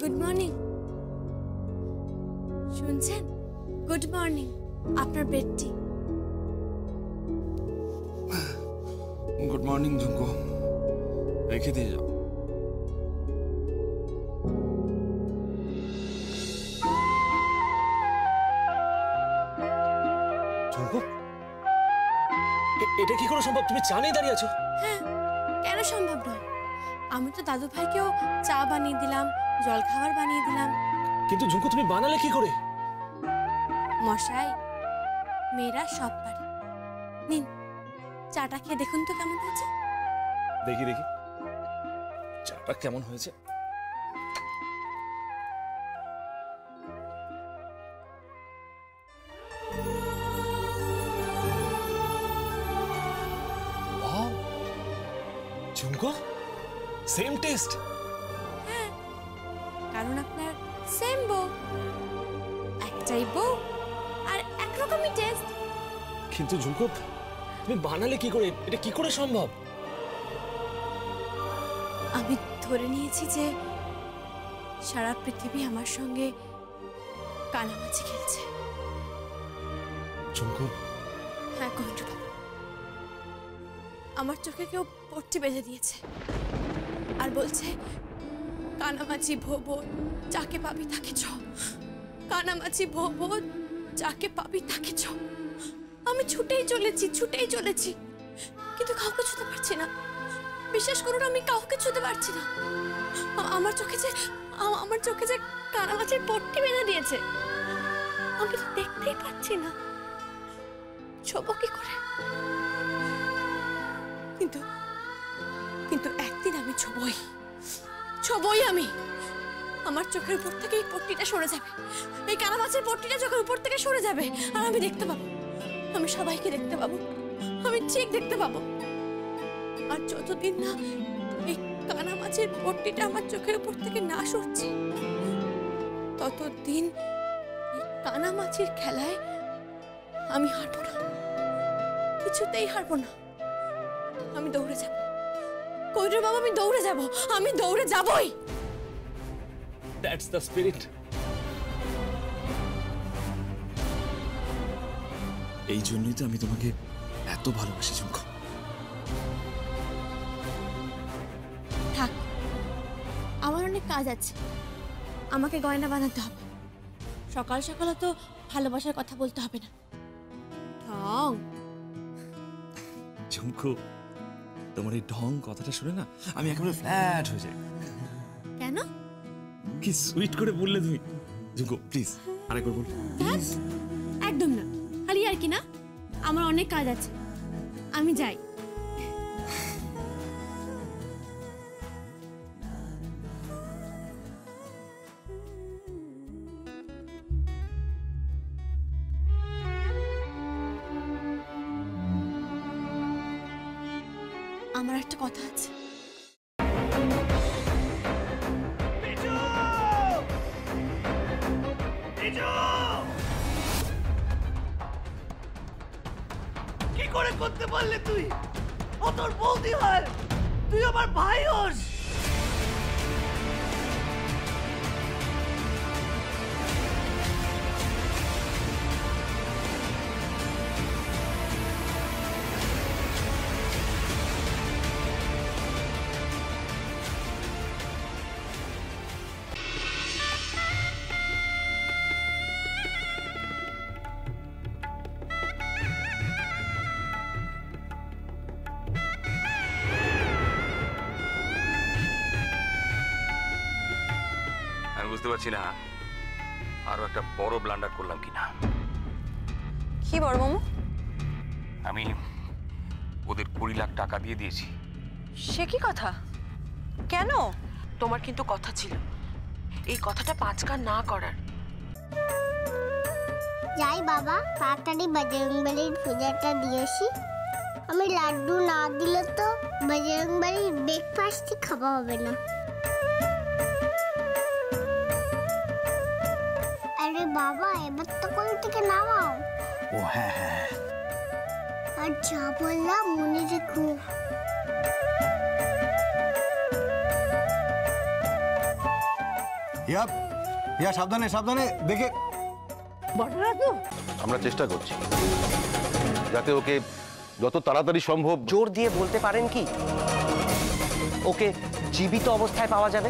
Good morning. শুনছেন? Good morning, আপনার বেডটি। Good morning ঝুমকো, রেখে দিয়ে যাও। ঝুমকো, এটা কি করে সম্ভব? তুমি চা নিয়ে দাঁড়িয়ে আছো? হ্যাঁ, কেন সম্ভব নয়? আমি তো দাদু ভাইকেও চা বানিয়ে দিলাম, জল খাবার বানিয়ে দিলাম। কিন্তু ঝুমকো, তুমি বানালে কি করে? মশাই, মেয়েরা সব পারে। নিন, চাটা খেয়ে দেখুন তো কেমন হয়েছে। দেখি দেখি চাটা কেমন হয়েছে। ওয়াও, ঝুমকো, সেম টেস্ট। হ্যাঁ, কারণ আপনার সেম বউ, একটাই বউ আর একরকমই টেস্ট। কিন্তু ঝুমকো, তুমি বানালে কি করে? এটা কি করে সম্ভব? আমি ধরে নিয়েছি যে সারা পৃথিবী আমার সঙ্গে কানামাছি খেলছে। ঝুমকো, হ্যাঁ কন্টু বাবু, আমার চোখে কেউ পট্টি বেঁধে দিয়েছে আর বলছে, কানামাছি ভোবো, যাকে পাবি তাকে ছ। কানামাছি ভোবো, যাকে পাবি তাকে ছ। আমি ছুটেই চলেছি, কিন্তু কাউকে ছুতে পারছি না। বিশ্বাস করুন, আমি কাউকে ছুতে পারছি না। আমার চোখে যে কানামাছির পট্টি বেঁধে দিয়েছে। আমি তো দেখতেই পাচ্ছি না, ছোবো কি করে? কিন্তু একদিন আমি ছবই আমি। আমার চোখের উপর থেকে এই পট্টিটা সরে যাবে, এই কানামাছির পট্টিটা চোখের উপর থেকে সরে যাবে, আর আমি দেখতে পাবো, আমি সবাইকে দেখতে পাবো, আমি ঠিক দেখতে পাবো। আর যতদিন না এই কানামাছির পট্টিটা আমার চোখের উপর থেকে না সরছে, ততদিন এই কানামাছির খেলায় আমি হারবো না, কিছুতেই হারবো না। আমি দৌড়ে যাব, কৈর বাবা, আমি দৌড়ে যাবই। That's the spirit. এই জন্যই তো আমি তোমাকে এত ভালোবাসি ঝুমকো। থাক, আমার অনেক কাজ আছে, আমাকে গয়না বানাতে হবে। সকাল সকাল তো ভালোবাসার কথা বলতে হবে না। ঢং। ঝুমকো, তোমার এই ঢং কথাটা শুনে না আমি একেবারে ফ্ল্যাট হয়ে যাই। কেন? কি সুইট করে বললে তুমি। ঝুমকো প্লিজ আরেকবার বল। একদম না, খালি আর কি না, আমার অনেক কাজ আছে, আমি যাই। আমার একটা কথা আছে। কি করে করতে পারলে তুই? ও তোর বৌদি হয়, তুই আমার ভাই হোস। বুঝতে পারছি না আরো একটা বড় ব্লান্ডার করলাম কিনা। কি বড় মামু? আমি ওদের 20 লাখ টাকা দিয়ে দিয়েছি। সে কি কথা? কেন? তোমার কিন্তু কথা ছিল এই কথাটা 5 কান না করার। যাই বাবা, তাড়াতাড়ি বজরংবলীর পূজাটা দিয়েছি। আমি লাড্ডু না দিলে তো বজরংবলীর ব্রেকফাস্টই খাওয়া হবে না। আরে বাবা, এবার তো কোল থেকে নামাও। ও হ্যাঁ হ্যাঁ, আর যা বললাম মনে রেখো। ইয়া ইয়া সাবধানে সাবধানে দেখে। আমরা চেষ্টা করছি যাতে ওকে যত তাড়াতাড়ি সম্ভব। জোর দিয়ে বলতে পারেন কি ওকে জীবিত অবস্থায় পাওয়া যাবে?